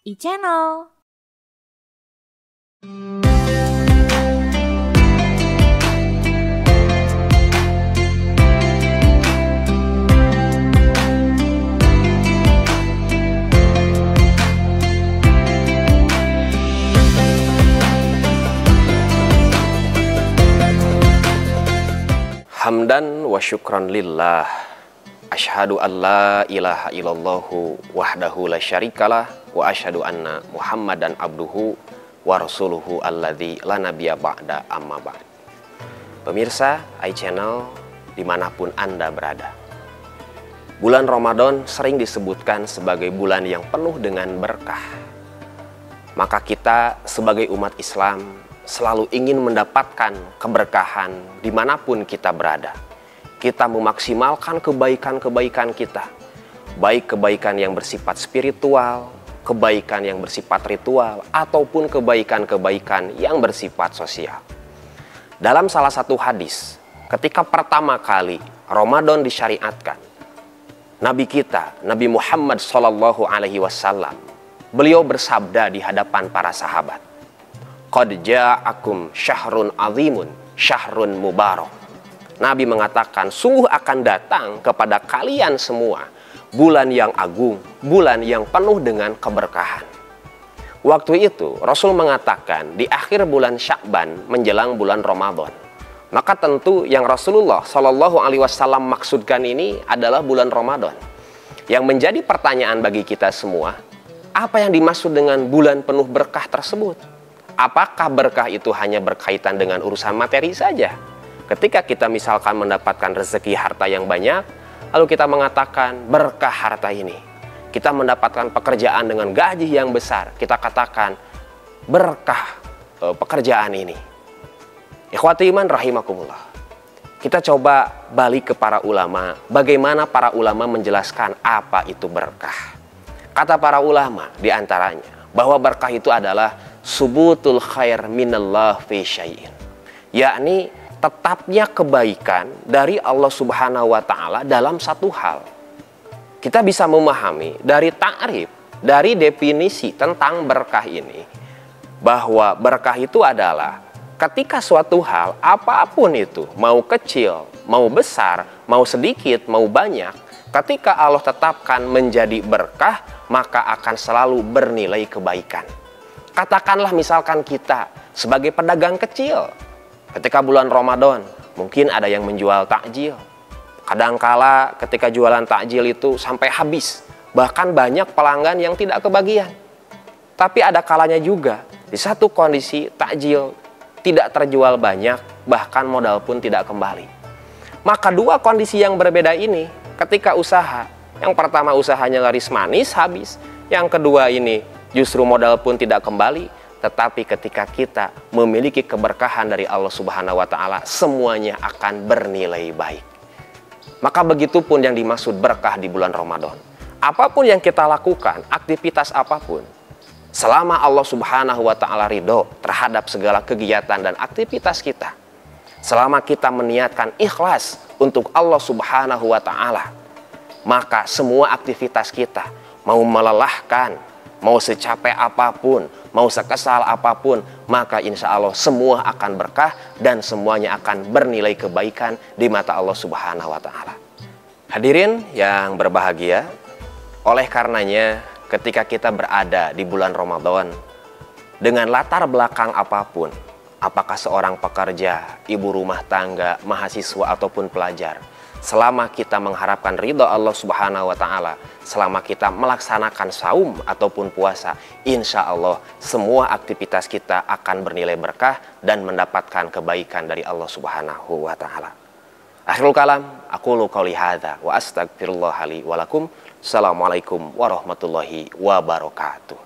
e-channel. Hamdan wa syukran lillah. Asyhadu an la ilaha illallahu wahdahu la syarikalah wa asyhadu anna Muhammadan abduhu wa rasuluhu alladzi la nabiyya ba'da amma ba'd. Pemirsa iChannel dimanapun Anda berada, bulan Ramadan sering disebutkan sebagai bulan yang penuh dengan berkah. Maka kita sebagai umat Islam selalu ingin mendapatkan keberkahan dimanapun kita berada. Kita memaksimalkan kebaikan-kebaikan kita, baik kebaikan yang bersifat spiritual, kebaikan yang bersifat ritual, ataupun kebaikan-kebaikan yang bersifat sosial. Dalam salah satu hadis, ketika pertama kali Ramadan disyariatkan, Nabi kita, Nabi Muhammad SAW, beliau bersabda di hadapan para sahabat, "Qad ja'akum syahrun azimun, syahrun mubarak." Nabi mengatakan, sungguh akan datang kepada kalian semua bulan yang agung, bulan yang penuh dengan keberkahan. Waktu itu Rasul mengatakan di akhir bulan Sya'ban menjelang bulan Ramadan. Maka tentu yang Rasulullah SAW maksudkan ini adalah bulan Ramadan. Yang menjadi pertanyaan bagi kita semua, apa yang dimaksud dengan bulan penuh berkah tersebut? Apakah berkah itu hanya berkaitan dengan urusan materi saja? Ketika kita misalkan mendapatkan rezeki harta yang banyak, lalu kita mengatakan berkah harta ini. Kita mendapatkan pekerjaan dengan gaji yang besar, kita katakan berkah pekerjaan ini. Ikhwati iman rahimakumullah. Kita coba balik ke para ulama, bagaimana para ulama menjelaskan apa itu berkah. Kata para ulama diantaranya bahwa berkah itu adalah subutul khair minallah fi syai'in, yakni tetapnya kebaikan dari Allah Subhanahu wa Ta'ala dalam satu hal. Kita bisa memahami dari ta'rif, dari definisi tentang berkah ini, bahwa berkah itu adalah ketika suatu hal apapun itu, mau kecil, mau besar, mau sedikit, mau banyak, ketika Allah tetapkan menjadi berkah, maka akan selalu bernilai kebaikan. Katakanlah misalkan kita sebagai pedagang kecil, ketika bulan Ramadan mungkin ada yang menjual takjil. Kadangkala ketika jualan takjil itu sampai habis, bahkan banyak pelanggan yang tidak kebagian. Tapi ada kalanya juga di satu kondisi takjil tidak terjual banyak, bahkan modal pun tidak kembali. Maka dua kondisi yang berbeda ini ketika usaha, yang pertama usahanya laris manis habis, yang kedua ini justru modal pun tidak kembali. Tetapi ketika kita memiliki keberkahan dari Allah Subhanahu wa Ta'ala, semuanya akan bernilai baik. Maka begitu pun yang dimaksud berkah di bulan Ramadan. Apapun yang kita lakukan, aktivitas apapun, selama Allah Subhanahu wa Ta'ala ridho terhadap segala kegiatan dan aktivitas kita, selama kita meniatkan ikhlas untuk Allah Subhanahu wa Ta'ala, maka semua aktivitas kita, mau melelahkan, mau secapek apapun, mau sekesal apapun, maka insya Allah semua akan berkah dan semuanya akan bernilai kebaikan di mata Allah Subhanahu wa Ta'ala. Hadirin yang berbahagia, oleh karenanya ketika kita berada di bulan Ramadan dengan latar belakang apapun, apakah seorang pekerja, ibu rumah tangga, mahasiswa ataupun pelajar, selama kita mengharapkan ridho Allah Subhanahu wa Ta'ala, selama kita melaksanakan saum ataupun puasa, insya Allah semua aktivitas kita akan bernilai berkah dan mendapatkan kebaikan dari Allah Subhanahu wa Ta'ala. Akhirul kalam, aqulu qouli hadza wa astaghfirullah li wa lakum. Assalamualaikum warahmatullahi wabarakatuh.